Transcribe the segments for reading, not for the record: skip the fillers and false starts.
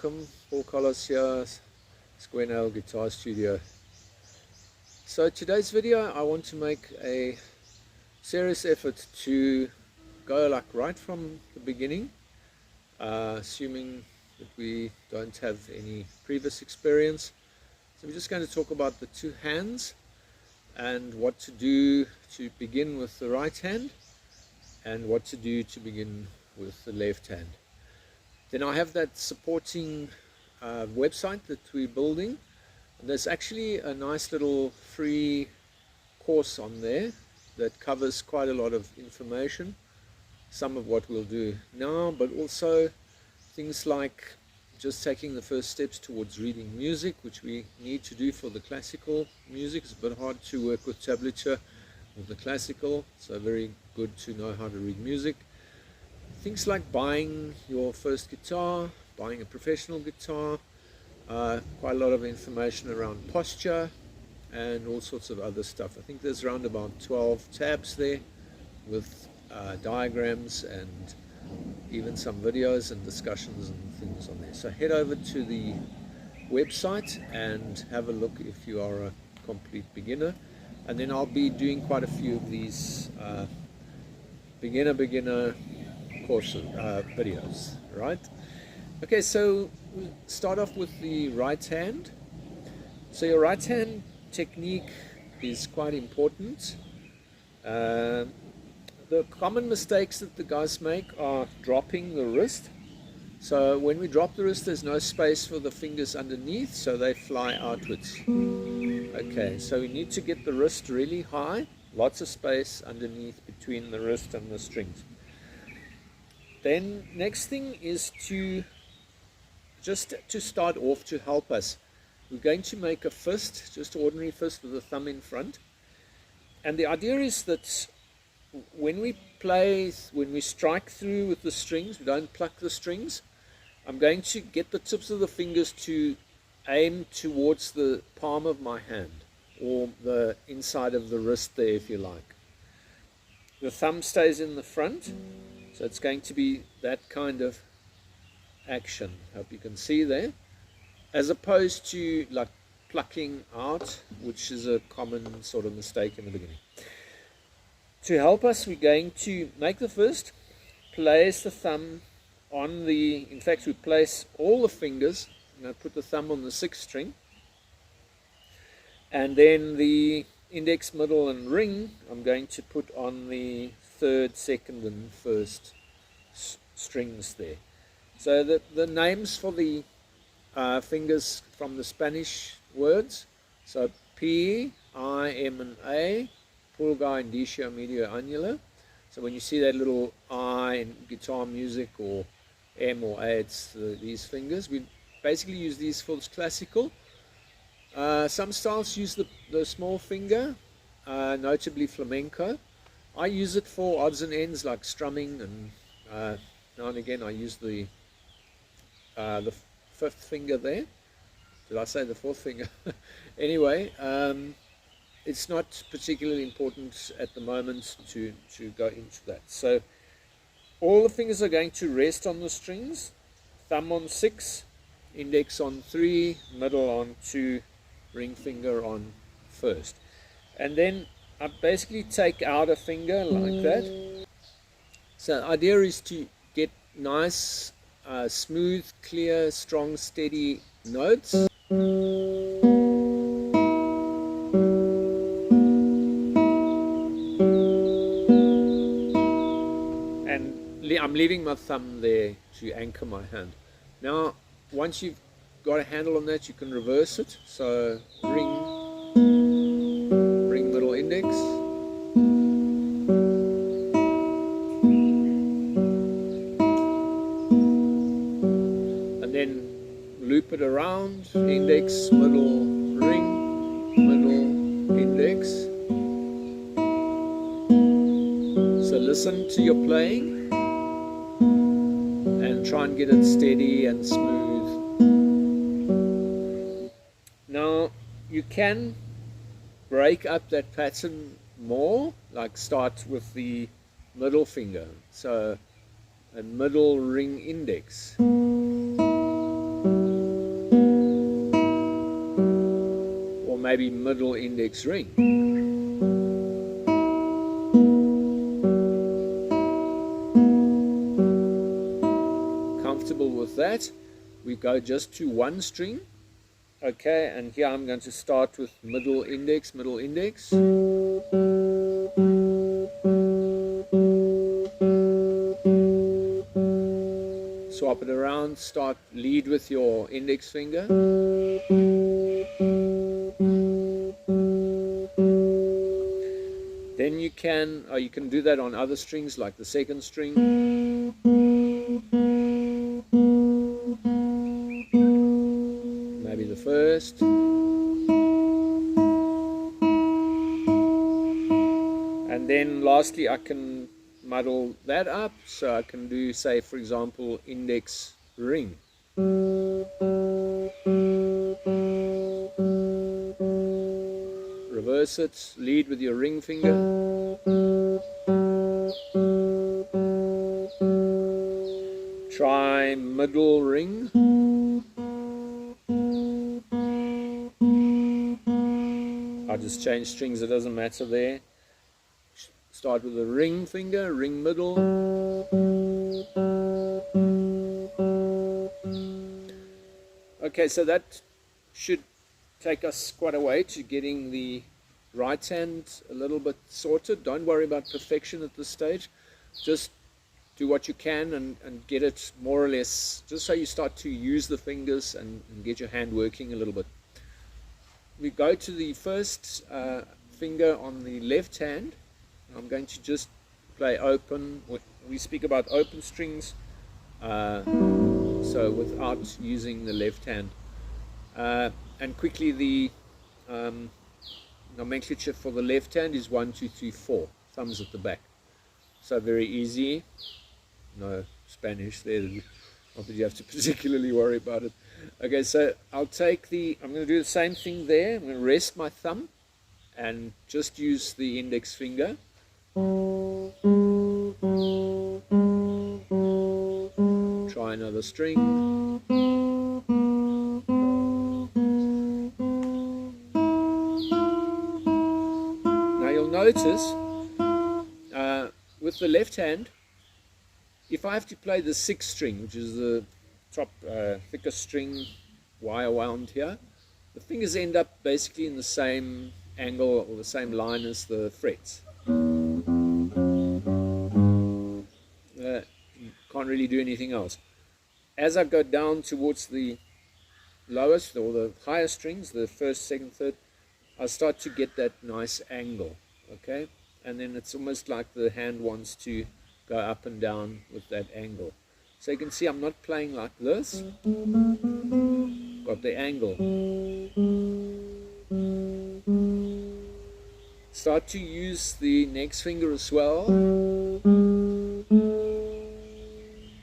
welcome. Paul Carlos here, Square Nail Guitar Studio. So today's video, I want to make a serious effort to go like right from the beginning, assuming that we don't have any previous experience. So we're just going to talk about the two hands and what to do to begin with the right hand and what to do to begin with the left hand. Then I have that supporting website that we're building. And there's actually a nice little free course on there that covers quite a lot of information, some of what we'll do now, but also things like just taking the first steps towards reading music, which we need to do for the classical music. It's a bit hard to work with tablature with the classical, so very good to know how to read music. Things like buying your first guitar, buying a professional guitar, quite a lot of information around posture and all sorts of other stuff. I think there's around about 12 tabs there with diagrams and even some videos and discussions and things on there. So head over to the website and have a look if you are a complete beginner. And then I'll be doing quite a few of these beginner courses, videos, right? Okay, so we'll start off with the right hand. So your right hand technique is quite important. The common mistakes that the guys make are dropping the wrist. So when we drop the wrist, there's no space for the fingers underneath, so they fly outwards. Okay, so we need to get the wrist really high, lots of space underneath between the wrist and the strings. Then next thing is to start off, to help us, we're going to make a fist, just ordinary fist with the thumb in front. And the idea is that when we strike through with the strings, we don't pluck the strings. I'm going to get the tips of the fingers to aim towards the palm of my hand, or the inside of the wrist there, if you like. The thumb stays in the front, so it's going to be that kind of action. Hope you can see there, as opposed to like plucking out, which is a common sort of mistake in the beginning. To help us, we're going to make the fist, place the thumb on the, in fact we place all the fingers, put the thumb on the 6th string, and then the index, middle and ring I'm going to put on the 3rd, 2nd and 1st strings there. So the names for the fingers from the Spanish words, so P, I, M and A, pulgar, indicio, medio, annula. So when you see that little I in guitar music, or M or A, it's these fingers. We basically use these for classical. Some styles use the small finger, notably flamenco. I use it for odds and ends like strumming, and now and again I use the 5th finger there. Did I say the 4th finger? Anyway, it's not particularly important at the moment to go into that. So all the fingers are going to rest on the strings, thumb on 6, index on 3, middle on 2, ring finger on 1st. And then I basically take out a finger like that. So the idea is to get nice, smooth, clear, strong, steady notes. I'm leaving my thumb there to anchor my hand. Now, once you've got a handle on that, you can reverse it. So ring, middle, index. And then loop it around, index, middle, ring, middle, index. So listen to your playing and try and get it steady and smooth. Now you can break up that pattern more, like start with the middle finger, so a middle ring index. maybe middle index ring. Comfortable with that, we go just to one string. Okay, and here I'm going to start with middle index, swap it around, start lead with your index finger, then you can do that on other strings like the second string, maybe the first, and then lastly I can muddle that up, so I can do, say for example, index ring. Reverse it, lead with your ring finger, try middle ring, I'll just change strings, it doesn't matter there. Start with the ring finger, ring middle, okay, so that should take us quite a way to getting the right hand a little bit sorted. Don't worry about perfection at this stage, just do what you can and get it more or less, just so you start to use the fingers and get your hand working a little bit. We go to the first finger on the left hand. I'm going to just play open. We speak about open strings, so without using the left hand. And quickly, the nomenclature for the left hand is 1, 2, 3, 4, thumbs at the back. So very easy. No Spanish there, not that you have to particularly worry about it. Okay, so I'm going to do the same thing there. I'm going to rest my thumb and just use the index finger. Try another string. Now you'll notice with the left hand, if I have to play the 6th string, which is the top thickest string wire wound here, the fingers end up basically in the same angle or the same line as the frets. Can't really do anything else. As I go down towards the lowest or the higher strings, the 1st, 2nd, 3rd, I start to get that nice angle, okay? And then it's almost like the hand wants to go up and down with that angle. So you can see I'm not playing like this. Got the angle. Start to use the next finger as well.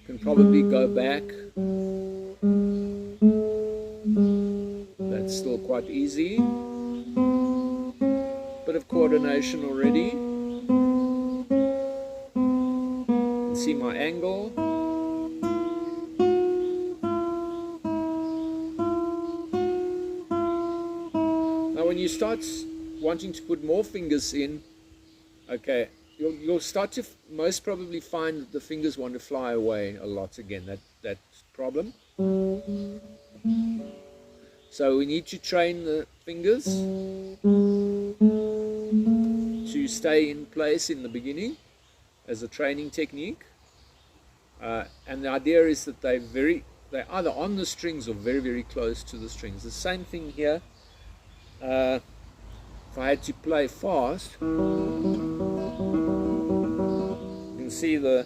Can probably go back. That's still quite easy. Bit of coordination already. You can see my angle. Now when you start wanting to put more fingers in, okay, you'll start to most probably find that the fingers want to fly away a lot again, that problem. So we need to train the fingers to stay in place in the beginning as a training technique. And the idea is that they're either on the strings or very, very close to the strings. The same thing here. If I had to play fast, you can see the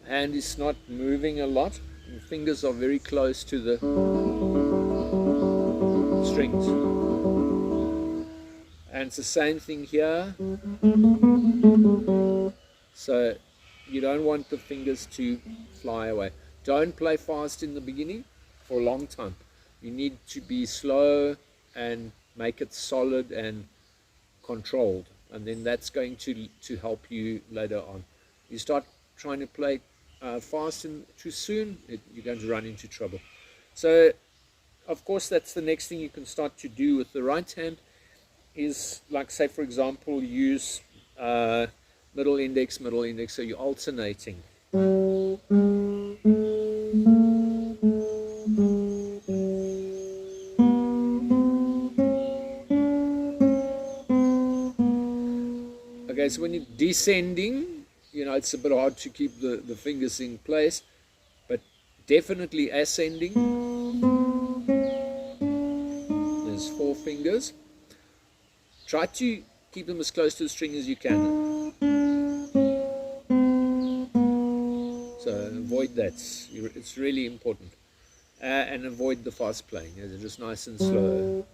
hand is not moving a lot. The fingers are very close to the strings. And it's the same thing here. So you don't want the fingers to fly away. Don't play fast in the beginning for a long time. You need to be slow and make it solid and controlled, and then that's going to help you later on. You start trying to play fast and too soon, you're going to run into trouble. So of course, that's the next thing you can start to do with the right hand is, like, say, for example, use middle index, so you're alternating. Okay, so when you're descending, you know, it's a bit hard to keep the fingers in place, but definitely ascending. There's 4 fingers. Try to keep them as close to the string as you can. So avoid that. It's really important. And avoid the fast playing. They're just nice and slow.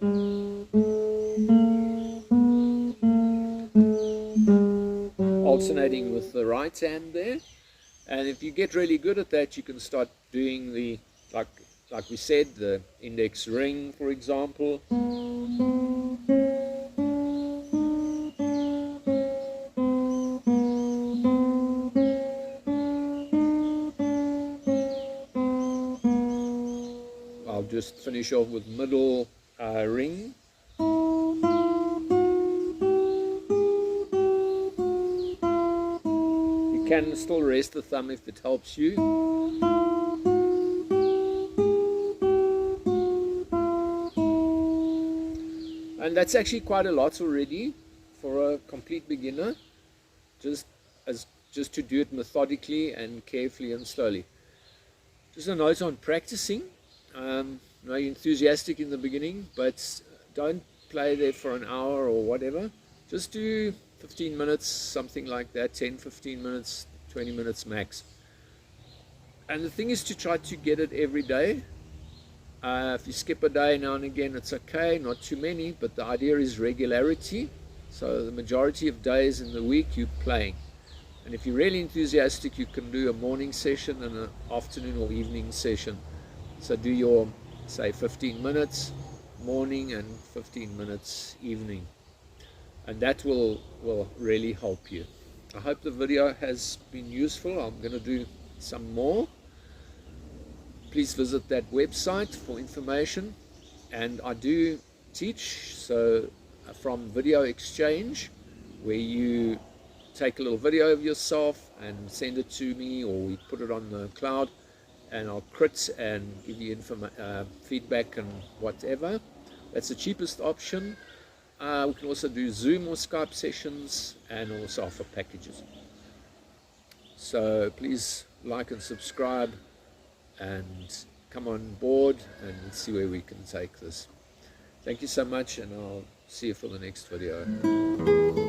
Alternating with the right hand there. And if you get really good at that, you can start doing the, like we said, the index ring, for example. I'll just finish off with middle ring. You can still rest the thumb if it helps you. And that's actually quite a lot already for a complete beginner. Just to do it methodically and carefully and slowly. Just a note on practicing. You're enthusiastic in the beginning, but don't play there for an hour or whatever. Just do 15 minutes, something like that, 10-15 minutes, 20 minutes max. And the thing is to try to get it every day. If you skip a day now and again, it's okay, not too many, but the idea is regularity. So the majority of days in the week you're playing. And if you're really enthusiastic, you can do a morning session and an afternoon or evening session. So do your, say, 15 minutes morning and 15 minutes evening. And that will really help you. I hope the video has been useful. I'm going to do some more. Please visit that website for information. And I do teach, so from Video Exchange, where you take a little video of yourself and send it to me, or we put it on the cloud, and I'll crit and give you feedback and whatever. That's the cheapest option. We can also do Zoom or Skype sessions and also offer packages. So please like and subscribe and come on board, and let's see where we can take this. Thank you so much, and I'll see you for the next video.